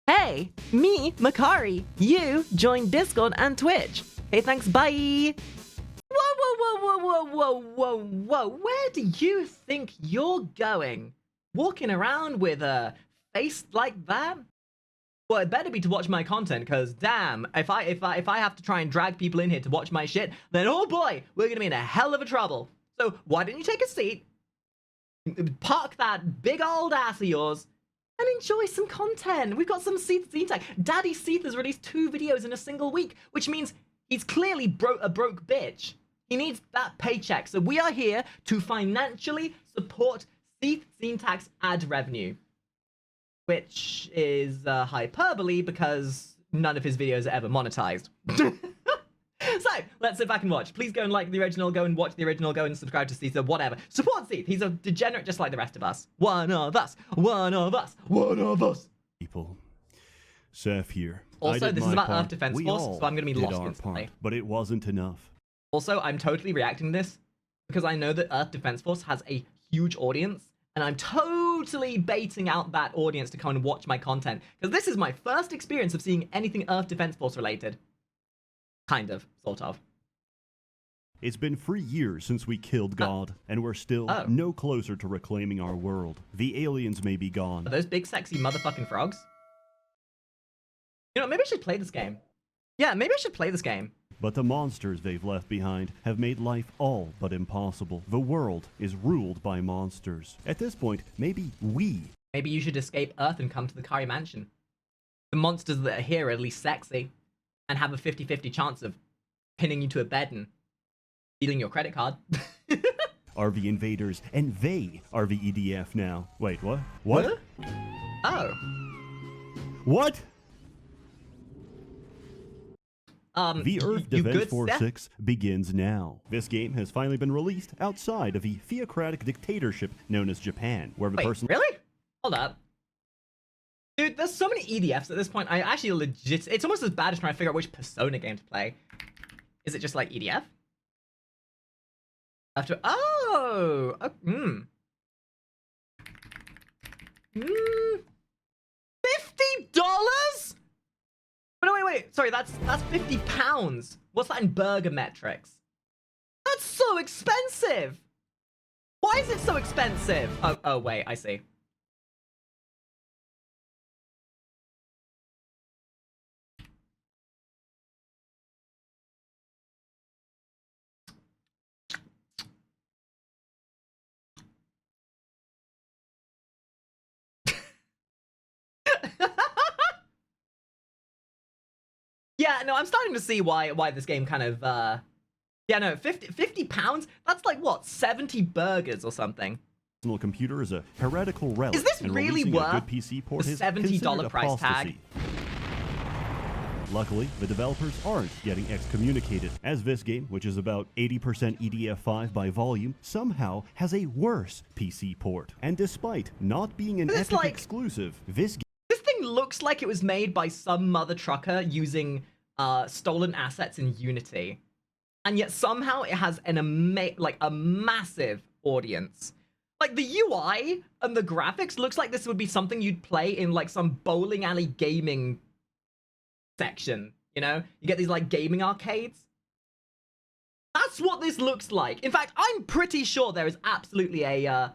Hey, me, Makari. You join Discord and Twitch. Hey, thanks, bye. Whoa. Where do you think you're going? Walking around with a face like that? Well, it better be to watch my content, because damn, if I have to try and drag people in here to watch my shit, then oh boy, we're gonna be in a hell of a trouble. So why don't you take a seat, park that big old ass of yours, and enjoy some content. We've got some Sseth tag. Daddy Sseth has released 2 videos in a single week, which means he's clearly a broke bitch. He needs that paycheck. So we are here to financially support Sseth Tag's ad revenue, which is hyperbole because none of his videos are ever monetized. So let's sit back and watch. Please go and like the original, go and watch the original, go and subscribe to Sseth, whatever. Support Sseth. He's a degenerate just like the rest of us. One of us. One of us. One of us. People. Sseth here. Also, this is about Earth Defense Force, so I'm going to be lost instantly. But it wasn't enough. Also, I'm totally reacting to this because I know that Earth Defense Force has a huge audience, and I'm totally baiting out that audience to come and watch my content, because this is my first experience of seeing anything Earth Defense Force related. Kind of, sort of. It's been 3 years since we killed God, and we're still no closer to reclaiming our world. The aliens may be gone. Are those big sexy motherfucking frogs? You know, maybe I should play this game. Yeah, maybe I should play this game. But the monsters they've left behind have made life all but impossible. The world is ruled by monsters. At this point, maybe Maybe you should escape Earth and come to the Makari mansion. The monsters that are here are at least sexy, and have a 50-50 chance of pinning you to a bed and stealing your credit card. are the invaders, and they are the EDF now. Wait, what? What? Oh. What? The Earth you Defense good, Force Sseth? 6 begins now. This game has finally been released outside of the theocratic dictatorship known as Japan, where the Wait, person— really? Hold up. Dude, there's so many EDFs at this point. I actually legit... It's almost as bad as trying to figure out which Persona game to play. Is it just like EDF? $50? Oh, no, wait. Sorry, that's £50. What's that in burger metrics? That's so expensive! Why is it so expensive? Oh, wait, I see. Yeah, no, I'm starting to see why this game kind of, yeah, no, £50? That's like, what, 70 burgers or something? personal computer is a heretical relic. Is this really worth a good PC port the is $70 price apostasy. tag? Luckily, the developers aren't getting excommunicated, as this game, which is about 80% EDF5 by volume, somehow has a worse PC port. And despite not being an Epic exclusive, this thing looks like it was made by some mother trucker using stolen assets in Unity. And yet somehow it has a massive audience. Like, the UI and the graphics looks like this would be something you'd play in, like, some bowling alley gaming section, you know? You get these, like, gaming arcades. That's what this looks like. In fact, I'm pretty sure there is absolutely an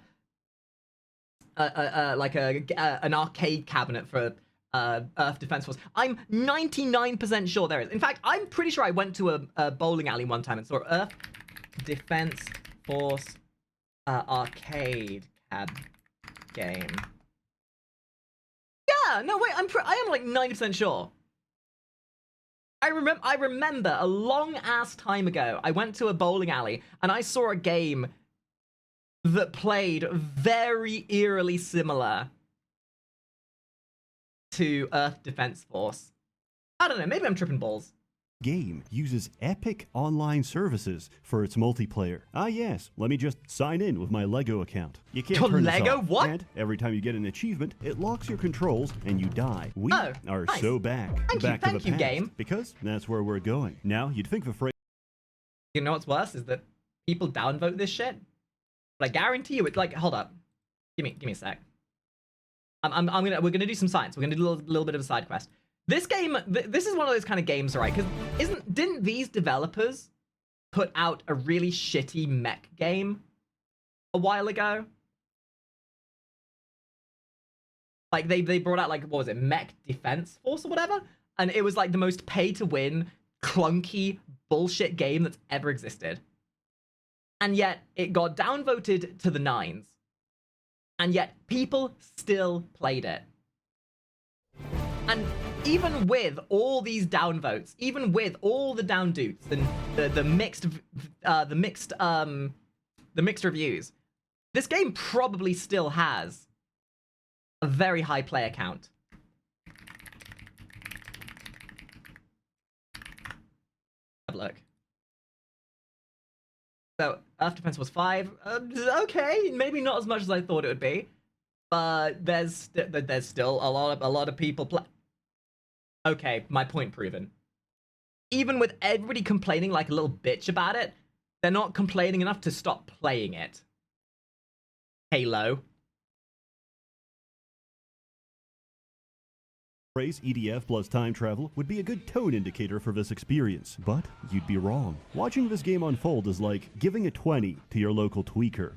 arcade cabinet for Earth Defense Force. I'm 99% sure there is. In fact, I'm pretty sure I went to a bowling alley one time and saw Earth Defense Force arcade cab game. Yeah, no, wait, I am like 90% sure. I remember a long ass time ago, I went to a bowling alley and I saw a game that played very eerily similar to Earth Defense Force. I don't know, maybe I'm tripping balls. Game uses Epic online services for its multiplayer. Ah yes, let me just sign in with my Lego account. You can't Your turn Lego? this off. What? And every time you get an achievement, it locks your controls and you die. We are nice. so back to the past, game. because that's where we're going. Now, you'd think the phrase— You know what's worse is that people downvote this shit. But I guarantee you, it's like, hold up. Give me a sec. we're gonna do some science. We're gonna do a little bit of a side quest. This game, this is one of those kind of games, right? Because didn't these developers put out a really shitty mech game a while ago? Like they brought out, like, what was it, Mech Defense Force or whatever, and it was like the most pay-to-win, clunky bullshit game that's ever existed. And yet it got downvoted to the 9s. And yet people still played it. And even with all these downvotes, even with all the down doots and the mixed reviews, this game probably still has a very high player count. Have a look. So Earth Defense was 5. Okay, maybe not as much as I thought it would be, but there's still a lot of people play. Okay, my point proven. Even with everybody complaining like a little bitch about it, they're not complaining enough to stop playing it. Halo. Phrase EDF plus time travel would be a good tone indicator for this experience, but you'd be wrong. Watching this game unfold is like giving a 20 to your local tweaker.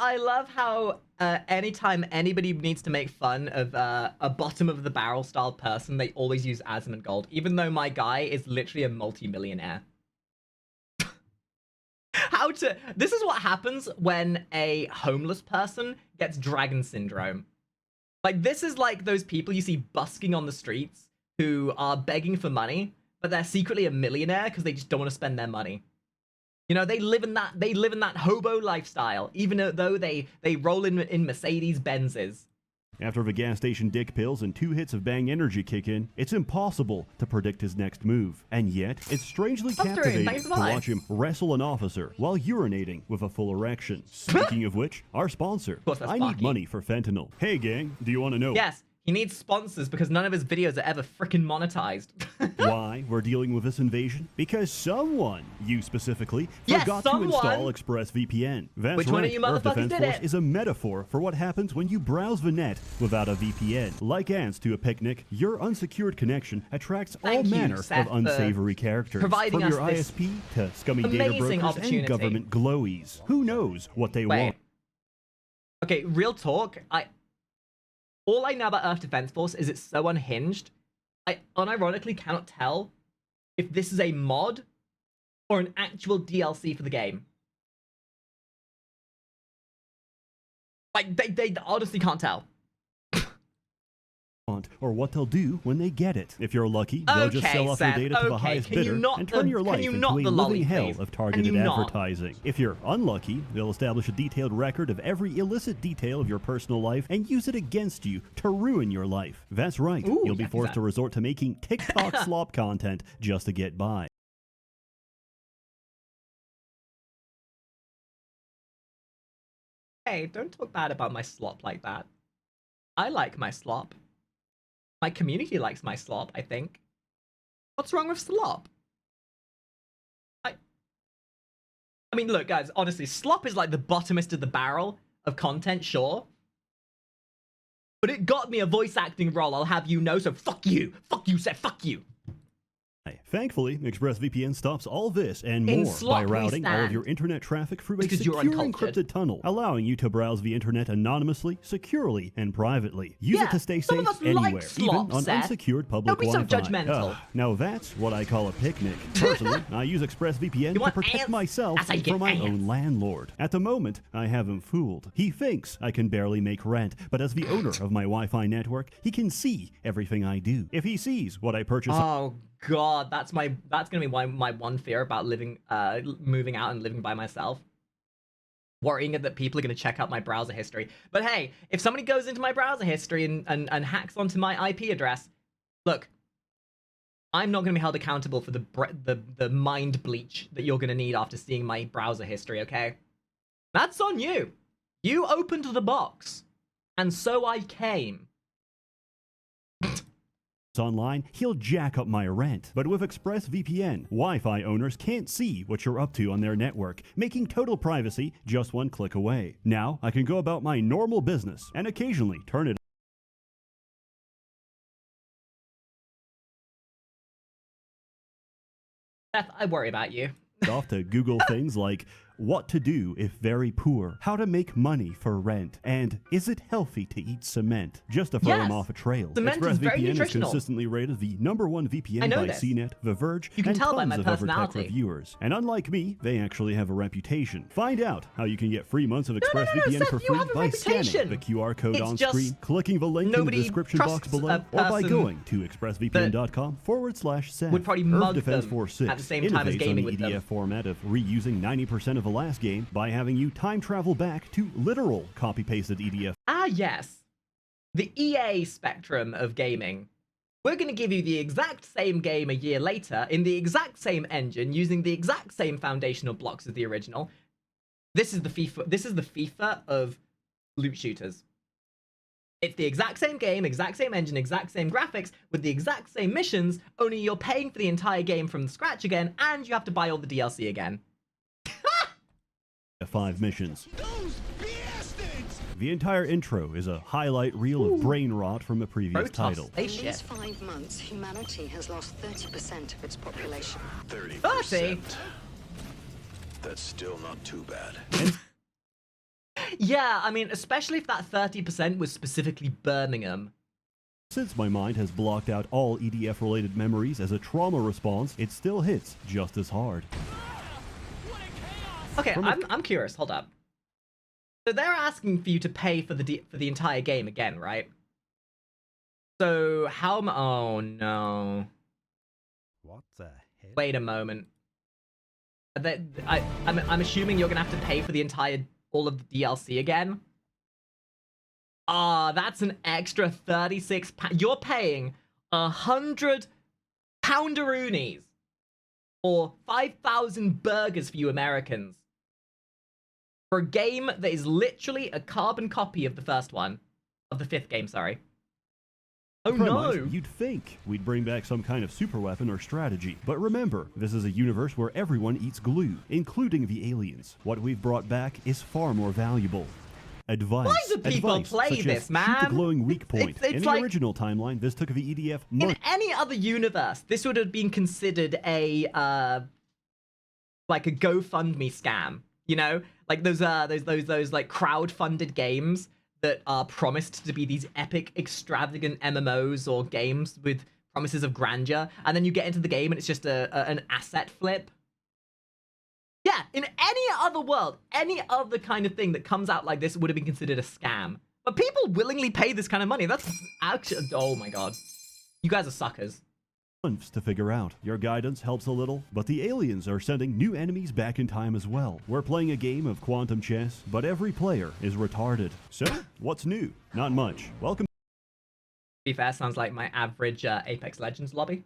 I love how anytime anybody needs to make fun of a bottom of the barrel style person, they always use Asmongold, even though my guy is literally a multi-millionaire. This is what happens when a homeless person gets dragon syndrome. Like, this is like those people you see busking on the streets who are begging for money, but they're secretly a millionaire because they just don't want to spend their money. You know, they live in that hobo lifestyle, even though they roll in Mercedes Benzes. After the gas station dick pills and 2 hits of Bang Energy kick in, it's impossible to predict his next move. And yet, it's strangely captivating to watch him wrestle an officer while urinating with a full erection. Speaking of which, our sponsor, I need money for fentanyl. Hey gang, do you want to know? Yes. He needs sponsors because none of his videos are ever frickin' monetized. Why we're dealing with this invasion? Because someone, you specifically, forgot to install ExpressVPN. That's Which right. one of you Earth motherfuckers Defense did Force it? is a metaphor for what happens when you browse the net without a VPN. Like ants to a picnic, your unsecured connection attracts all manner of unsavory characters. Providing From your us ISP to scummy data brokers and government glowies. Who knows what they want? Okay, real talk. All I know about Earth Defense Force is it's so unhinged. I unironically cannot tell if this is a mod or an actual DLC for the game. Like, they honestly can't tell. Or what they'll do when they get it. If you're lucky, they'll just sell off your data to the highest bidder and turn your life into a living hell of targeted advertising. If you're unlucky, they'll establish a detailed record of every illicit detail of your personal life and use it against you to ruin your life. That's right. You'll be forced to resort to making TikTok slop content just to get by. Hey, don't talk bad about my slop like that. I like my slop. My community likes my slop, I think. What's wrong with slop? I mean, look, guys, honestly, slop is like the bottomest of the barrel of content, sure. But it got me a voice acting role, I'll have you know, so fuck you! Fuck you, Sseth, fuck you! Thankfully, ExpressVPN stops all this and more by routing all of your internet traffic through a secure encrypted tunnel, allowing you to browse the internet anonymously, securely, and privately. Use it to stay safe anywhere, even on unsecured public Wi-Fi. Don't be so judgmental. Now that's what I call a picnic. Personally, I use ExpressVPN to protect myself from my own landlord. At the moment, I have him fooled. He thinks I can barely make rent, but as the owner of my Wi-Fi network, he can see everything I do. If he sees what I purchase... Oh God, that's gonna be my one fear about moving out and living by myself. Worrying that people are gonna check out my browser history. But hey, if somebody goes into my browser history and hacks onto my IP address, look, I'm not gonna be held accountable for the mind bleach that you're gonna need after seeing my browser history. Okay, that's on you. You opened the box, and so I came. online, he'll jack up my rent. But with ExpressVPN, Wi-Fi owners can't see what you're up to on their network, making total privacy just one click away. Now, I can go about my normal business and occasionally turn it Seth, I worry about you. off to Google things like what to do if very poor, how to make money for rent, and is it healthy to eat cement? Just to throw him off a trail. Cement is very ExpressVPN is nutritional. consistently rated the #1 VPN by CNET, VTUBERS, You can and tell by tons my of other tech personality. reviewers. And unlike me, they actually have a reputation. Find out how you can get free months of no, ExpressVPN Seth, for you free have a by scanning reputation. the QR code It's on just screen, clicking the link in the nobody description box trusts below, a or by person going to expressvpn.com/Sseth. would probably mug Defense them Force 6 at the same time as innovates gaming on the with them. EDF format of reusing 90% of the last game by having you time travel back to literal copy-pasted EDF. Ah, yes. The EA spectrum of gaming. We're going to give you the exact same game a year later in the exact same engine using the exact same foundational blocks as the original. This is the FIFA of loot shooters. It's the exact same game, exact same engine, exact same graphics with the exact same missions, only you're paying for the entire game from scratch again and you have to buy all the DLC again. 5 missions. The entire intro is a highlight reel of brain rot from the previous title. In these 5 months, humanity has lost 30% of its population. 30%? That's still not too bad. Yeah, I mean, especially if that 30% was specifically Birmingham. Since my mind has blocked out all EDF-related memories as a trauma response, it still hits just as hard. Okay, I'm curious. Hold up. So they're asking for you to pay for the entire game again, right? So how? Oh no! What the hell? Wait a moment. I'm assuming you're gonna have to pay for all of the DLC again. Ah, that's an extra 36. You're paying 100 pounderoonies or 5,000 burgers for you Americans. For a game that is literally a carbon copy of the first one. Of the 5th game, sorry. Oh no! You'd think we'd bring back some kind of super weapon or strategy. But remember, this is a universe where everyone eats glue, including the aliens. What we've brought back is far more valuable. Advice. Why do people play such this, as man? Shoot the glowing weak point. It's In the like, original timeline, this took the EDF in months. any other universe, this would have been considered a like a GoFundMe scam. You know, like those like crowd-funded games that are promised to be these epic, extravagant MMOs or games with promises of grandeur, and then you get into the game and it's just an asset flip. Yeah, in any other world, any other kind of thing that comes out like this would have been considered a scam. But people willingly pay this kind of money. That's actually, oh my god, you guys are suckers. Months to figure out. Your guidance helps a little, but the aliens are sending new enemies back in time as well. We're playing a game of quantum chess, but every player is retarded. So, what's new? Not much. Welcome To be fair, sounds like my average Apex Legends lobby.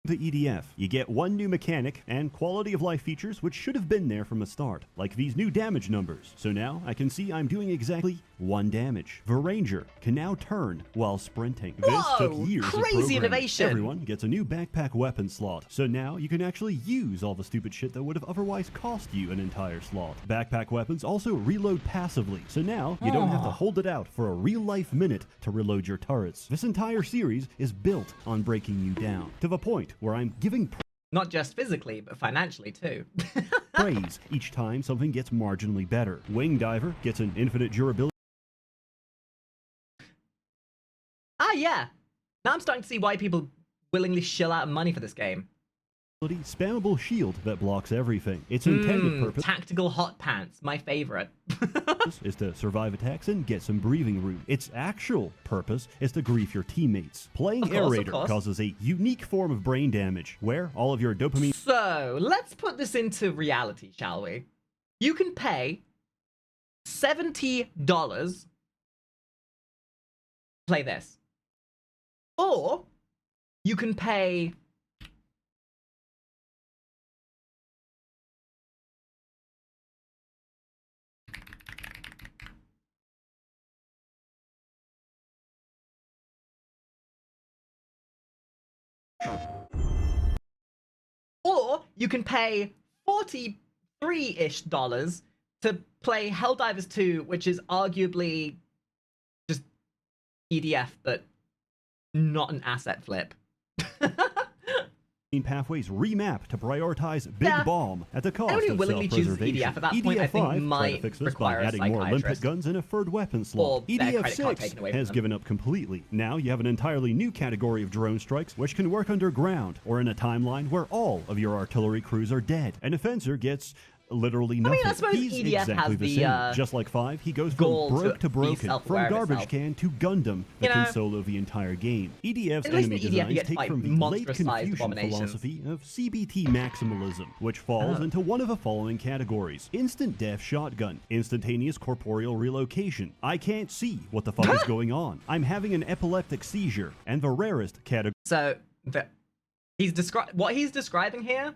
to EDF. You get one new mechanic and quality of life features which should have been there from the start, like these new damage numbers. So now I can see I'm doing exactly 1 damage. The Ranger can now turn while sprinting. This took years of crazy programming. innovation. Everyone gets a new backpack weapon slot, so now you can actually use all the stupid shit that would have otherwise cost you an entire slot. Backpack weapons also reload passively, so now you don't have to hold it out for a real-life minute to reload your turrets. This entire series is built on breaking you down, to the point where I'm giving Not just physically, but financially too. praise each time something gets marginally better. Wing Diver gets an infinite durability. Ah, yeah. Now I'm starting to see why people willingly shell out money for this game. Spammable shield that blocks everything. Its intended purpose Tactical hot pants, my favorite. is to survive attacks and get some breathing room. Its actual purpose is to grief your teammates. Playing Of course, Aerator causes a unique form of brain damage, where all of your dopamine... So, let's put this into reality, shall we? You can pay $70 play this. Or you can pay Or you can pay $43-ish to play Helldivers 2, which is arguably just EDF, but not an asset flip. Pathways remap to prioritize Big Bomb at the cost Anyone who of willingly chooses self-preservation. EDF at that point, I think, EDF 5 tried to might fix this require by a adding more limpet psychiatrist. guns and a third weapon Or slot. their EDF credit card 6 taken away from has them. given up completely. Now you have an entirely new category of drone strikes which can work underground or in a timeline where all of your artillery crews are dead. An offender gets literally nothing. I suppose He's EDF exactly has the the, same. Just like 5, he goes goal from broke to to be broken, self-aware from of garbage itself. can to Gundam that You can know, solo the entire game. EDF's at least enemy in EDF you designs get to take fight from the late monstrous-sized Confucian abominations. philosophy of CBT maximalism, which falls into one of the following categories: instant death shotgun, instantaneous corporeal relocation, I can't see what the fuck is going on, I'm having an epileptic seizure, and the rarest category. So what he's describing here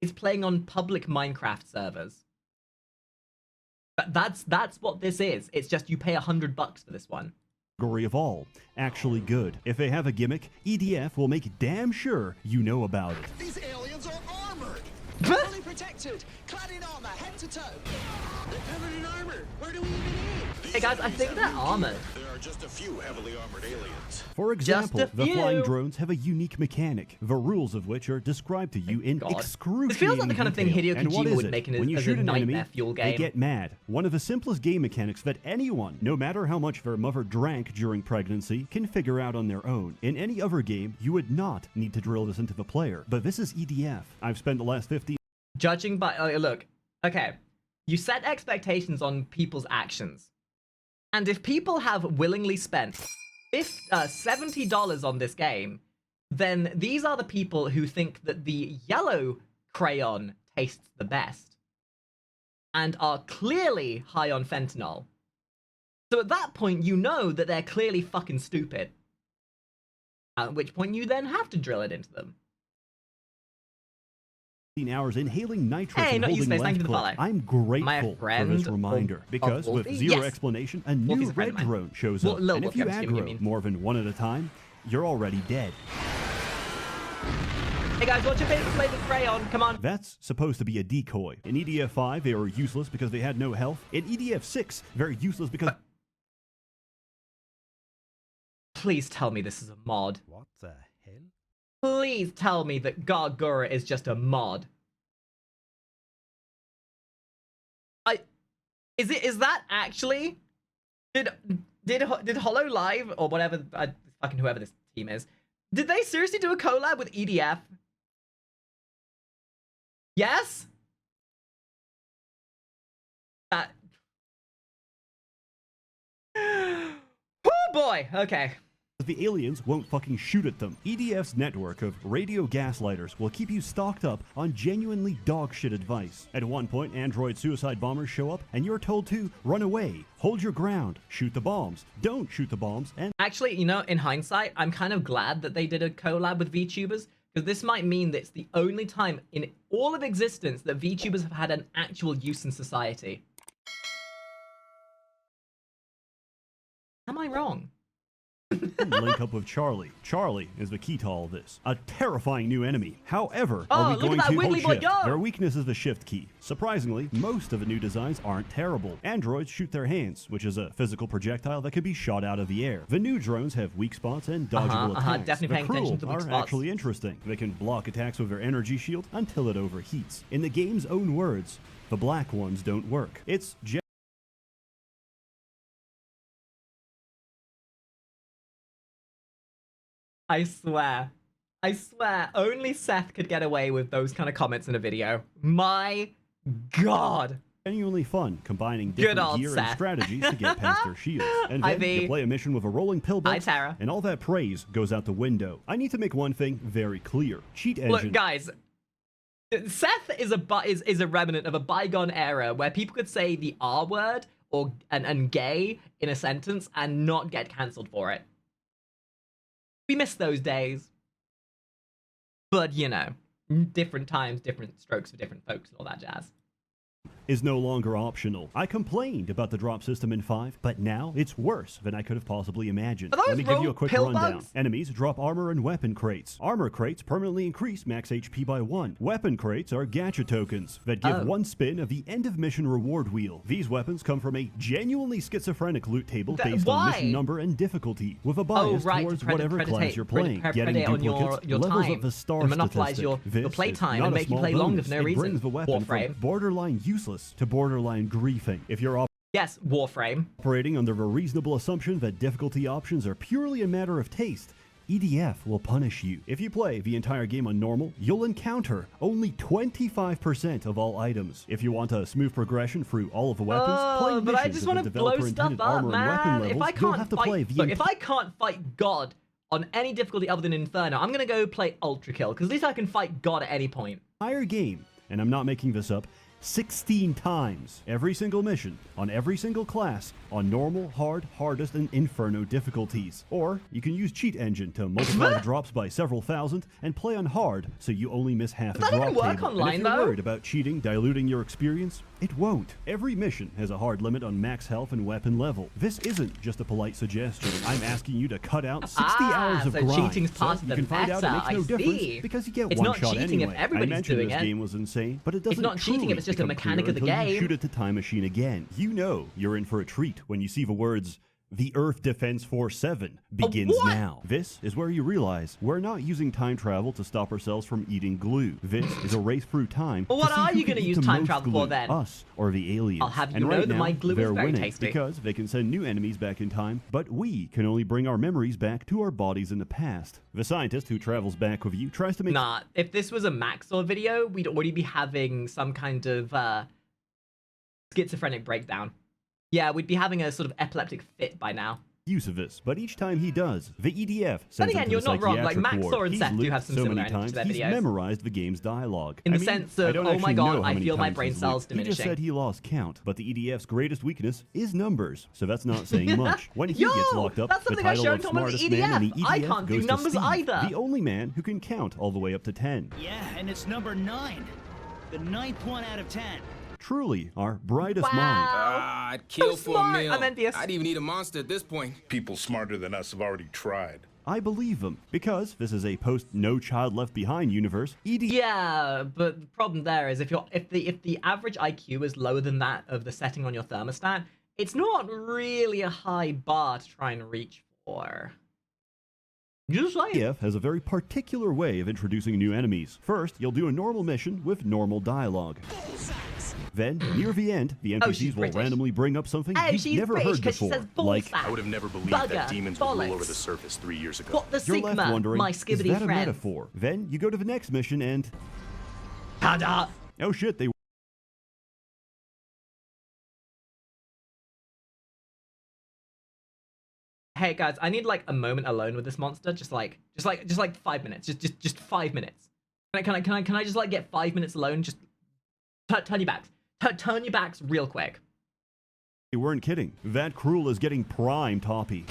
is playing on public Minecraft servers. That's what this is. It's just you pay $100 for this one. Of all, actually good. If they have a gimmick, EDF will make damn sure you know about it. These aliens are armored! Fully protected, clad in armor, head to toe. They're covered in armor. Where do we even aim? Hey guys, I think they're armored. There are just a few heavily armored aliens. For example, Just a the flying few. drones have a unique mechanic, the rules of which are described to you in God. excruciating This feels like the kind of thing detail. Hideo And what Kojima is would it? make When you as a shoot an enemy, nightmare fuel they game. get mad. One of the simplest game mechanics that anyone, no matter how much their mother drank during pregnancy, can figure out on their own. In any other game, you would not need to drill this into the player, but this is EDF. I've spent the last 15 Judging by look, okay, you set expectations on people's actions, and if people have willingly spent $70 on this game, then these are the people who think that the yellow crayon tastes the best, and are clearly high on fentanyl. So at that point, you know that they're clearly fucking stupid. At which point, you then have to drill it into them. hours inhaling nitrous Hey, and not holding useless. Thank left you for the click. follow. I'm grateful for friend this reminder because with Wolfie? zero Yes. explanation, a new Wolfie's a friend red of mine. drone shows Well, up, Lil and if Wolfie, you I'm assuming you aggro mean. more than one at a time, you're already dead. Hey guys, what's your favorite flavor crayon? Come on. That's supposed to be a decoy. In EDF 5, they were useless because they had no health. In EDF 6, they're useless because... Please tell me this is a mod. What the hell? Please tell me that Gargura is just a mod. Is that actually? Did Hollow Live or whatever, fucking whoever this team is, did they seriously do a collab with EDF? Yes? Oh boy, okay. the aliens won't fucking shoot at them. EDF's network of radio gaslighters will keep you stocked up on genuinely dogshit advice. At one point, android suicide bombers show up and you're told to run away, hold your ground, shoot the bombs, don't shoot the bombs, and Actually, you know, in hindsight, I'm kind of glad that they did a collab with VTubers, because this might mean that it's the only time in all of existence that VTubers have had an actual use in society. Am I wrong? link up with Charlie. Charlie is the key to all this. A terrifying new enemy. However, Oh, are we look going at that to wiggly hold boy shift? go! Their weakness is the shift key. Surprisingly, most of the new designs aren't terrible. Androids shoot their hands, which is a physical projectile that can be shot out of the air. The new drones have weak spots and dodgeable attacks. Definitely the paying attention cruel to weak are spots. actually interesting. They can block attacks with their energy shield until it overheats. In the game's own words, the black ones don't work. It's I swear, only Sseth could get away with those kind of comments in a video. My God. genuinely fun, combining Good different old gear and Sseth. strategies to get past their shields. And Hi, then V. you play a mission with a rolling pill Hi, box, Tara. and all that praise goes out the window. I need to make one thing very clear. Cheat engine... Look, guys, Sseth is a remnant of a bygone era where people could say the R word or and gay in a sentence and not get cancelled for it. We miss those days. But, you know, different times, different strokes for different folks and all that jazz. is no longer optional. I complained about the drop system in 5, but now it's worse than I could have possibly imagined. Are those Let me give you a quick pill rundown. bugs? Enemies drop armor and weapon crates. Armor crates permanently increase max HP by 1. Weapon crates are gacha tokens that give 1 spin of the end of mission reward wheel. These weapons come from a genuinely schizophrenic loot table based on mission number and difficulty, with a bias towards whatever class you're playing. Getting duplicates levels up the star monopolize statistic. your playtime and make you play longer for no It reason. brings the weapon from borderline useless to borderline griefing. If you're Yes, Warframe. operating under the reasonable assumption that difficulty options are purely a matter of taste, EDF will punish you. If you play the entire game on normal, you'll encounter only 25% of all items. If you want a smooth progression through all of the weapons, play But I missions just with want the to blow developer stuff intended up, armor and weapon man. levels, If I you'll can't have to fight, play the look, if I can't fight God on any difficulty other than Inferno, I'm gonna go play Ultra Kill, because at least I can fight God at any point. entire game, and I'm not making this up, 16 times. Every single mission, on every single class, on normal, hard, hardest, and inferno difficulties. Or you can use Cheat Engine to multiply the drops by several thousand and play on hard so you only miss half a Does that drop even work table. online, and if you're though? worried about cheating diluting your experience, it won't. Every mission has a hard limit on max health and weapon level. This isn't just a polite suggestion. I'm asking you to cut out 60 hours of so grind. cheating's part so of you the can find out it meta, makes no I difference see. because you get It's one not shot cheating if anyway. everybody's I mentioned doing this it. game was insane, but it doesn't not cheating if truly it's just a become mechanic clear of the until you game. shoot at the time machine again. You know you're in for a treat when you see the words "The Earth Defense Force 7 begins what? now." This is where you realize we're not using time travel to stop ourselves from eating glue. This is a race through time. Well, what to see are who you can gonna eat use the time most travel glue, for then? us or the aliens. I'll have you and know right that now, my glue is they're very winning tasty. because they can send new enemies back in time, but we can only bring our memories back to our bodies in the past. The scientist who travels back with you tries to make Nah, if this was a Maxor video, we'd already be having some kind of schizophrenic breakdown. Yeah, we'd be having a sort of epileptic fit by now. use of this, but each time he does, the EDF sends Then him again, to you're the not wrong. Like, psychiatric Maxor ward. and He's Sseth do lived have some so many similar times, to their he's videos. memorized the game's dialogue. In the I mean, sense I of, don't oh my actually god, know how I many feel my times brain he's cells lived. He just diminishing. said he lost count, but the EDF's greatest weakness is numbers, so that's not saying much. When he gets locked up, that's the something I title showed of Tom on the smartest man in the EDF. I EDF can't do goes to numbers Steve, either. the only man who can count all the way up to 10. Yeah, and it's number 9. The 9th one out of 10. Truly, our brightest mind. Wow. I'd kill So for smart. a meal. I'm envious. I'd even eat a monster at this point. People smarter than us have already tried. I believe them, because this is a post-No Child Left Behind universe. EDF Yeah, but the problem there is if the average IQ is lower than that of the setting on your thermostat, it's not really a high bar to try and reach for. Just saying. EDF has a very particular way of introducing new enemies. First, you'll do a normal mission with normal dialogue. Then, near the end, the Oh, she's NPCs will British. randomly bring up something Oh, you've she's never British heard 'cause she before, says ball like sack. I would have never believed Bugger, that demons would rule over the bollocks. surface 3 years ago. What the you're Sigma, left wondering, my is skibbity that a friend. metaphor? Then you go to the next mission and, Tada! oh shit, they Hey guys, I need like a moment alone with this monster. Just like 5 minutes. Just 5 minutes. Can I just like get 5 minutes alone? Just turn your backs. Turn your backs real quick. weren't kidding. That Cruel is getting prime toppy.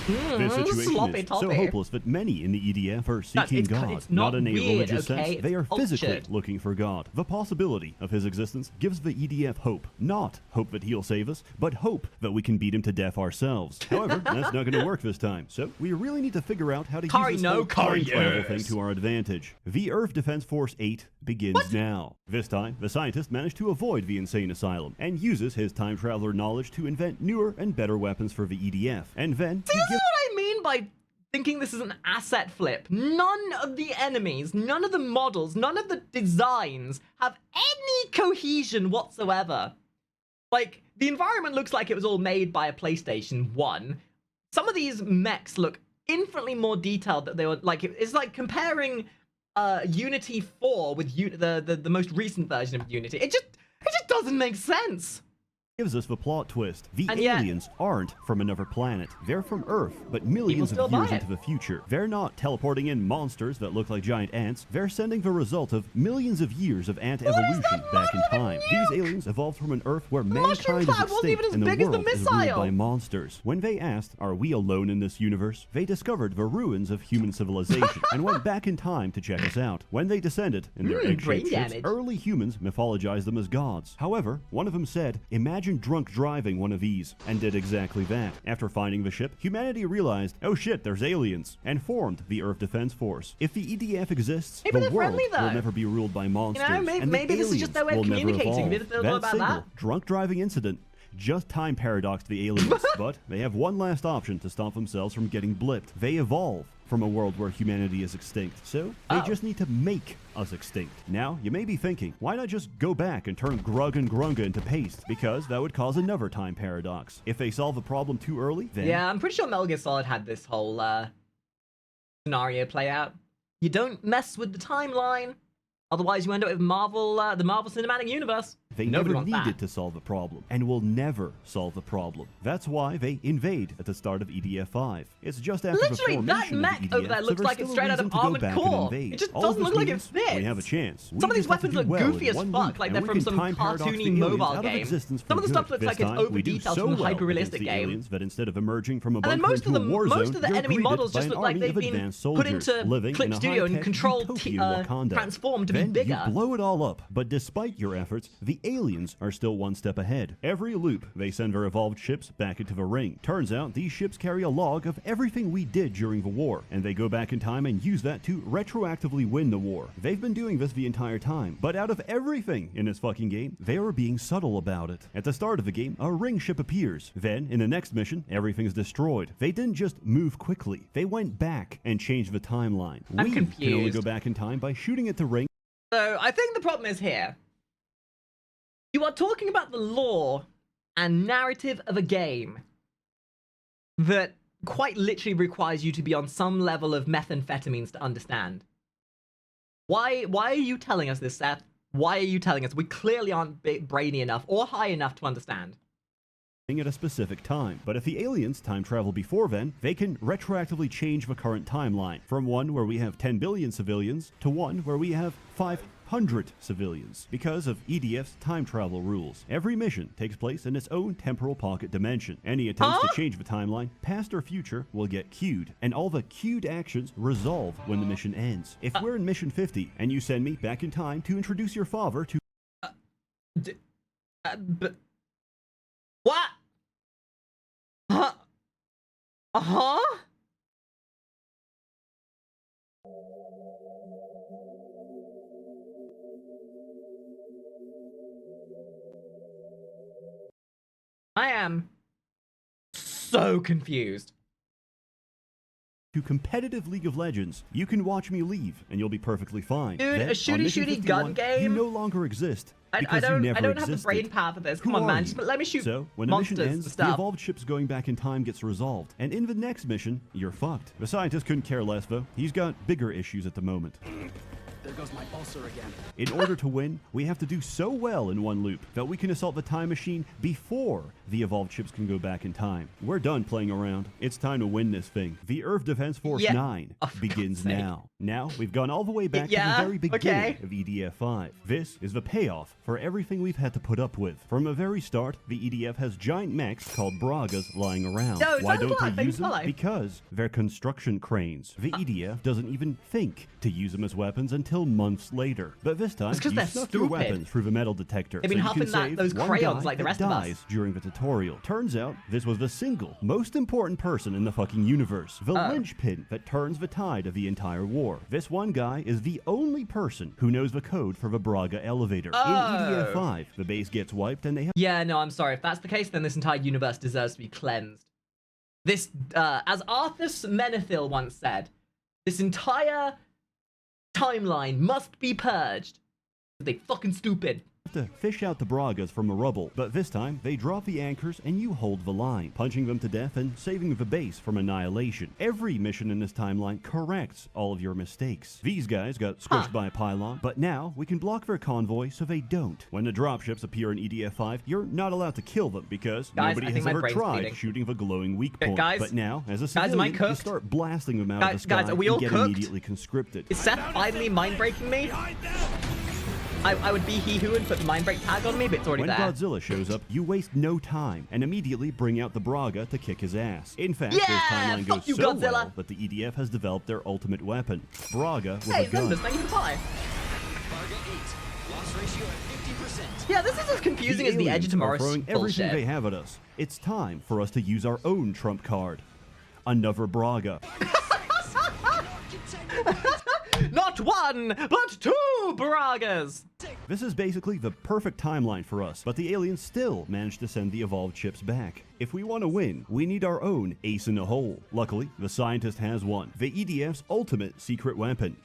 This situation sloppy is so toppy. hopeless that many in the EDF are seeking God, it's not in a weird, religious okay? sense. They are It's physically cultured. looking for God. The possibility of his existence gives the EDF hope. Not hope that he'll save us, but hope that we can beat him to death ourselves. However, that's not going to work this time. So we really need to figure out how to Kari, use this no, whole Kari, time travel yes. thing to our advantage. The Earth Defense Force 8 begins now. This time, the scientist managed to avoid the insane asylum and uses his time traveler knowledge to invent newer and better weapons for the EDF. And then See, this is what I mean by thinking this is an asset flip. None of the enemies, none of the models, none of the designs have any cohesion whatsoever. Like, the environment looks like it was all made by a PlayStation 1. Some of these mechs look infinitely more detailed that they were, like, it's like comparing Unity 4 with the most recent version of Unity. It just doesn't make sense. gives us the plot twist. The And yet- aliens aren't from another planet. They're from Earth, but millions still of buy years it. into the future. They're not teleporting in monsters that look like giant ants. They're sending the result of millions of years of ant evolution back in time. These aliens evolved from an Earth where mankind is cloud wasn't even extinct as and the big as the world is ruled missile. by monsters. When they asked, "Are we alone in this universe?" they discovered the ruins of human civilization and went back in time to check us out. When they descended in their brain egg-shaped ships, damage. early humans mythologized them as gods. However, one of them said, "Imagine drunk driving one of these," and did exactly that. After finding the ship, humanity realized, "Oh shit, there's aliens," and formed the Earth Defense Force. If the EDF exists, Maybe the they're world friendly, though. will never be ruled by monsters. maybe- and maybe the this is just their way of aliens will never communicating. Maybe evolve. they don't know That about single that. drunk driving incident just time paradoxed the aliens, but they have one last option to stop themselves from getting blipped. They evolve from a world where humanity is extinct, so they just need to make us extinct. Now, you may be thinking, why not just go back and turn Grug and Grunga into paste? Because that would cause another time paradox. If they solve the problem too early, then... Yeah, I'm pretty sure Metal Gear Solid had this whole scenario play out. You don't mess with the timeline, otherwise you end up with Marvel, the Marvel Cinematic Universe. They Nobody never wants that. needed to solve the problem, and will never solve the problem. That's why they invade at the start of EDF 5. It's just after Literally, the that formation of mech the EDF, over there so looks there's like it's still a straight out of reason to go Armored back and Core. invade. It just All doesn't this look like it means fits. We have a chance. Some of these weapons look goofy as fuck, like they're from some cartoony mobile game. Some of the stuff looks like it's over-detailed from a hyper-realistic game. That instead of emerging from a And then bunker most of into the a war most zone, of the you're enemy greeted models by just an look like army they've of been advanced put soldiers into living Clip in a Studio and high-tech Control utopian Wakanda. transformed to be Then bigger. you blow it all up, but despite your efforts, the aliens are still one step ahead. Every loop, they send their evolved ships back into the ring. Turns out these ships carry a log of everything we did during the war, and they go back in time and use that to retroactively win the war. They've been doing this the entire time, but out of everything in this fucking game, they are being subtle about it. At the start of the game, a ring ship appears. Then, in the next mission, everything is destroyed. They didn't just move quickly. They went back and changed the timeline. I'm We can only confused. go back in time by shooting at the ring. So I think the problem is here. You are talking about the lore and narrative of a game that quite literally requires you to be on some level of methamphetamines to understand. Why are you telling us this, Seth? Why are you telling us? We clearly aren't brainy enough or high enough to understand. At a specific time. But if the aliens time travel before then, they can retroactively change the current timeline from one where we have 10 billion civilians to one where we have 500 civilians because of EDF's time travel rules. Every mission takes place in its own temporal pocket dimension. Any attempts to change the timeline, past or future, will get queued, and all the queued actions resolve when the mission ends. If we're in mission 50 and you send me back in time to introduce your father to But what? Uh-huh? I am so confused. to competitive League of Legends, you can watch me leave and you'll be perfectly fine. Dude, Then, a on shooty mission shooty gun 51, game? You no longer exist. I Because don't you never have the existed. brain power for this. Come Who on, are man. you? Just let me shoot So, when a monsters mission and ends, the stuff. evolved ships going back in time gets resolved. And in the next mission, you're fucked. The scientist couldn't care less, though. He's got bigger issues at the moment. There goes my ulcer again. In order to win, we have to do so well in one loop that we can assault the time machine before the evolved ships can go back in time. We're done playing around. It's time to win this thing. The Earth Defense Force Yeah. 9 Oh, for begins God's sake. now. Now, we've gone all the way back Yeah, to the very beginning okay. of EDF 5. This is the payoff for everything we've had to put up with. From the very start, the EDF has giant mechs called Bragas lying around. No, Why sounds don't like they they use them? fly. Because they're construction cranes. The EDF doesn't even think to use them as weapons until months later. But this time, It's 'cause you they're snuck your stupid. weapons through the metal detector. They've been so you huffing can that- save those one crayons guy like the that rest of us. dies during the tutorial. Turns out, this was the single most important person in the fucking universe. The linchpin that turns the tide of the entire war. This one guy is the only person who knows the code for the Braga elevator. In EDF 5, the base gets wiped and they have Yeah, no, I'm sorry. If that's the case, then this entire universe deserves to be cleansed. This, as Arthas Menethil once said, this entire timeline must be purged. They fucking stupid. To fish out the Bragas from the rubble, but this time they drop the anchors and you hold the line, punching them to death and saving the base from annihilation. Every mission in this timeline corrects all of your mistakes. These guys got squished by a pylon, but now we can block their convoy so they don't. When the dropships appear in EDF 5, you're not allowed to kill them because guys, nobody has ever tried bleeding. shooting the glowing weak point. Guys, but now, as a civilian, you start blasting them out of the sky guys, are we all and get cooked? immediately conscripted. Is Sseth finally mind-breaking me? I would be he who and put the mind break tag on me, but it's already when there. Godzilla shows up, you waste no time and immediately bring out the Braga to kick his ass. In fact, this timeline fuck goes you, so Godzilla. well that the EDF has developed their ultimate weapon, Braga with Hey, a gun. members, thank you for the pie. Target 8. Loss ratio at 50%. Yeah, this is as confusing as the Edge of aliens Tomorrow are throwing everything bullshit. they have at us. It's time for us to use our own trump card. Another Braga. Not one, but two Bragas! This is basically the perfect timeline for us, but the aliens still managed to send the evolved ships back. If we want to win, we need our own ace in the hole. Luckily, the scientist has one. The EDF's ultimate secret weapon.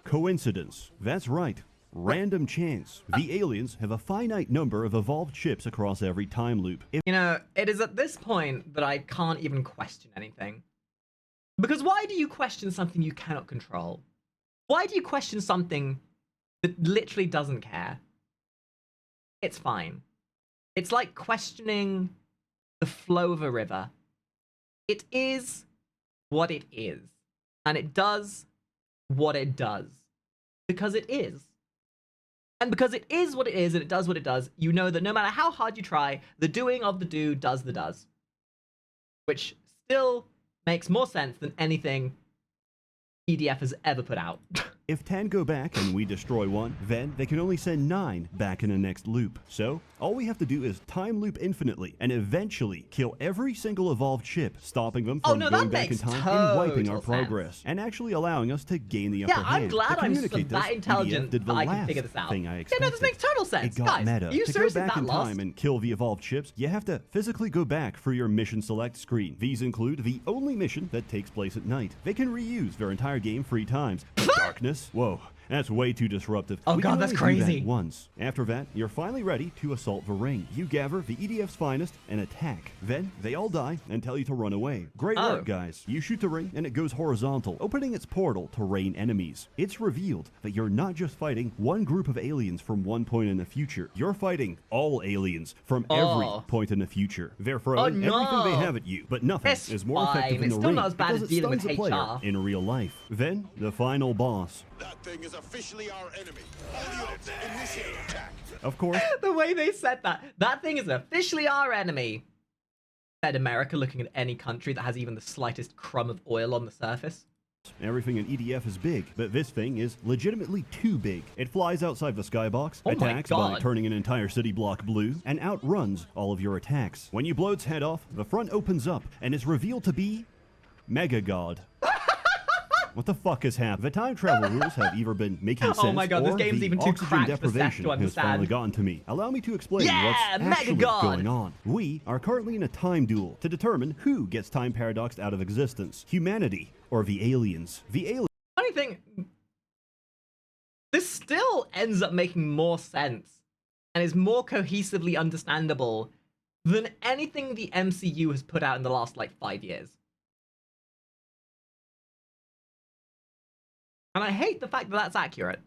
Coincidence. That's right. Random chance. The aliens have a finite number of evolved ships across every time loop. If You know, it is at this point that I can't even question anything. Because why do you question something you cannot control? Why do you question something that literally doesn't care? It's fine. It's like questioning the flow of a river. It is what it is. And it does what it does. Because it is. And because it is what it is and it does what it does, you know that no matter how hard you try, the doing of the do does the does. Which still makes more sense than anything EDF has ever put out. If 10 go back and we destroy one, then they can only send 9 back in the next loop. So, all we have to do is time loop infinitely and eventually kill every single evolved ship, stopping them from going back in time and wiping our progress, and actually allowing us to gain the upper hand. Yeah, I'm glad to I'm communicate that this, intelligent EDF did the that I can last figure this out. thing I Yeah, expected. no, this makes total sense. It got Guys, meta. are you to go seriously back that in lost? time and kill the evolved ships, you have to physically go back for your mission select screen. These include the only mission that takes place at night. They can reuse their entire game 3 times. Darkness? Whoa. That's way too disruptive. Oh We god, can that's only do crazy. that once. After that, you're finally ready to assault the ring. You gather the EDF's finest and attack. Then, they all die and tell you to run away. Great work, guys. You shoot the ring and it goes horizontal, opening its portal to rain enemies. It's revealed that you're not just fighting one group of aliens from one point in the future. You're fighting all aliens from every point in the future. They're throwing everything they have at you, but nothing It's is more fine. effective in It's the still ring not as bad because as it dealing stuns with the player HR. in real life. Then, the final boss. That thing is officially our enemy. All units, initiate attack. Of course, The way they said that. That thing is officially our enemy. Said America looking at any country that has even the slightest crumb of oil on the surface. everything in EDF is big, but this thing is legitimately too big. It flies outside the skybox, Oh my attacks by God. turning an entire city block blue, and outruns all of your attacks. When you blow its head off, the front opens up and is revealed to be Mega God. What the fuck has happened? The time travel rules have either been making sense Oh my God, this or game's the even too oxygen cracked for Sseth deprivation to has finally understand. gotten to me. Allow me to explain Yeah, what's actually Megagod! going on. We are currently in a time duel to determine who gets time paradoxed out of existence, humanity or the aliens. The aliens Funny thing, this still ends up making more sense and is more cohesively understandable than anything the MCU has put out in the last, like, 5 years. And I hate the fact that that's accurate.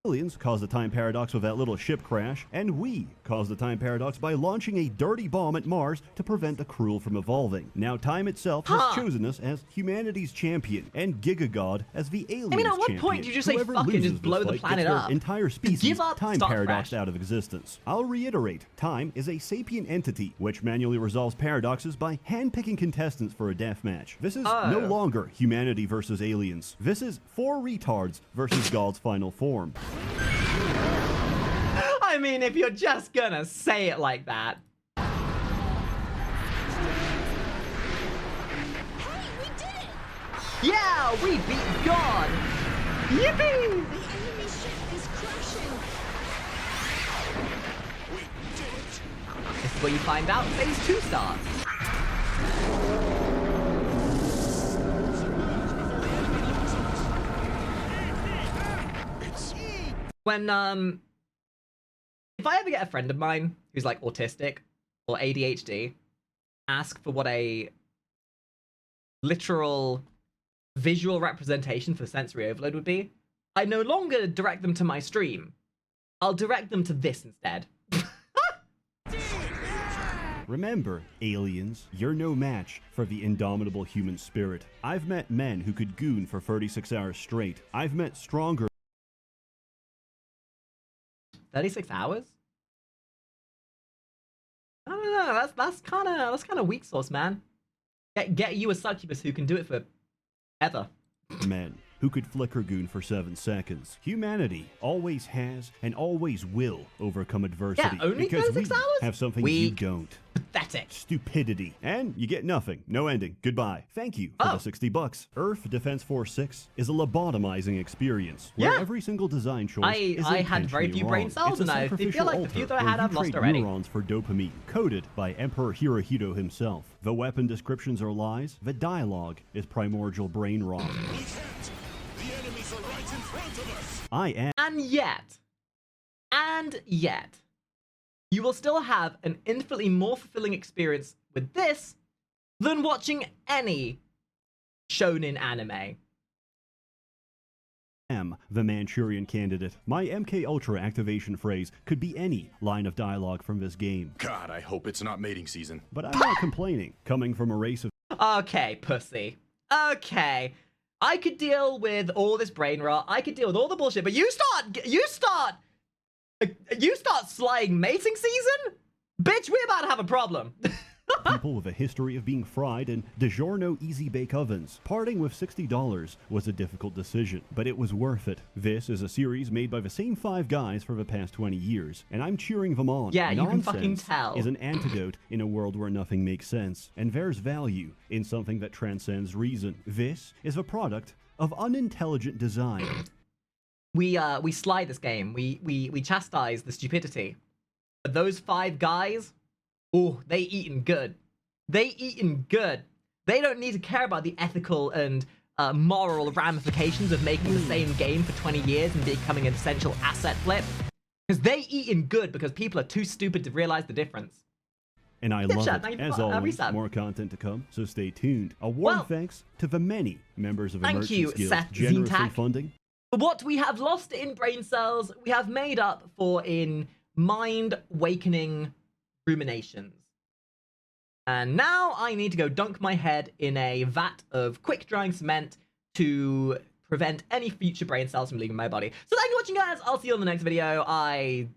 aliens caused the time paradox with that little ship crash, and we caused the time paradox by launching a dirty bomb at Mars to prevent the Cruel from evolving. Now time itself has chosen us as humanity's champion, and Gigagod as the aliens I mean, at what champion. point do you just say Whoever fuck and loses just blow this the fight planet gets their up? entire species Give up, time start paradoxed fresh. out of existence. I'll reiterate, time is a sapient entity which manually resolves paradoxes by handpicking contestants for a deathmatch. This is no longer humanity versus aliens. This is 4 retards versus God's final form. I mean, if you're just gonna say it like that. Hey, we did it! Yeah, we beat God! Yippee! The enemy ship is crashing. We did it. This is where you find out phase 2 starts. When if I ever get a friend of mine who's like autistic or ADHD, ask for what a literal visual representation for sensory overload would be, I no longer direct them to my stream. I'll direct them to this instead. Remember, aliens, you're no match for the indomitable human spirit. I've met men who could goon for 36 hours straight. I've met stronger 36 hours? I don't know. That's kind of weak sauce, man. Get you a succubus who can do it for ever. men who could flicker goon for 7 seconds. Humanity always has and always will overcome adversity. Yeah, only because 36 we hours? have something you Weak. don't. Pathetic. Stupidity. And you get nothing. No ending. Goodbye. Thank you for the $60. Earth Defense Force 6 is a lobotomizing experience where Yeah. every single design choice is I had very few intentionally brain wrong. cells, It's a and I sacrificial feel like the few altar that I where had, you I've lost trade already. neurons for dopamine, coded by Emperor Hirohito himself. The weapon descriptions are lies. The dialogue is primordial brain rot. We can't. The enemies are right in front of us. I am And yet, you will still have an infinitely more fulfilling experience with this than watching any shonen anime. the Manchurian Candidate. My MK Ultra activation phrase could be any line of dialogue from this game. God, I hope it's not mating season. But I'm not complaining. Coming from a race of Okay, pussy. Okay. I could deal with all this brain rot. I could deal with all the bullshit, but you start slaying mating season? Bitch, we're about to have a problem. people with a history of being fried in DiGiorno Easy Bake Ovens. Parting with $60 was a difficult decision, but it was worth it. This is a series made by the same 5 guys for the past 20 years, and I'm cheering them on. Yeah, you can Nonsense fucking tell. is an antidote in a world where nothing makes sense, and there's value in something that transcends reason. This is a product of unintelligent design. We slide this game. We chastise the stupidity. But those 5 guys, oh, they eating good. They eating good. They don't need to care about the ethical and moral ramifications of making the same game for 20 years and becoming an essential asset flip. Because they eating good because people are too stupid to realize the difference. And I love Dipshot, it. thank you As for- always, resub. more content to come, so stay tuned. A warm Well, thanks to the many members of thank Immersion you, Skills Sseth generously Zintak. funding. What we have lost in brain cells, we have made up for in mind-wakening ruminations. And now I need to go dunk my head in a vat of quick-drying cement to prevent any future brain cells from leaving my body. So thank you for watching, guys. I'll see you on the next video. Bye.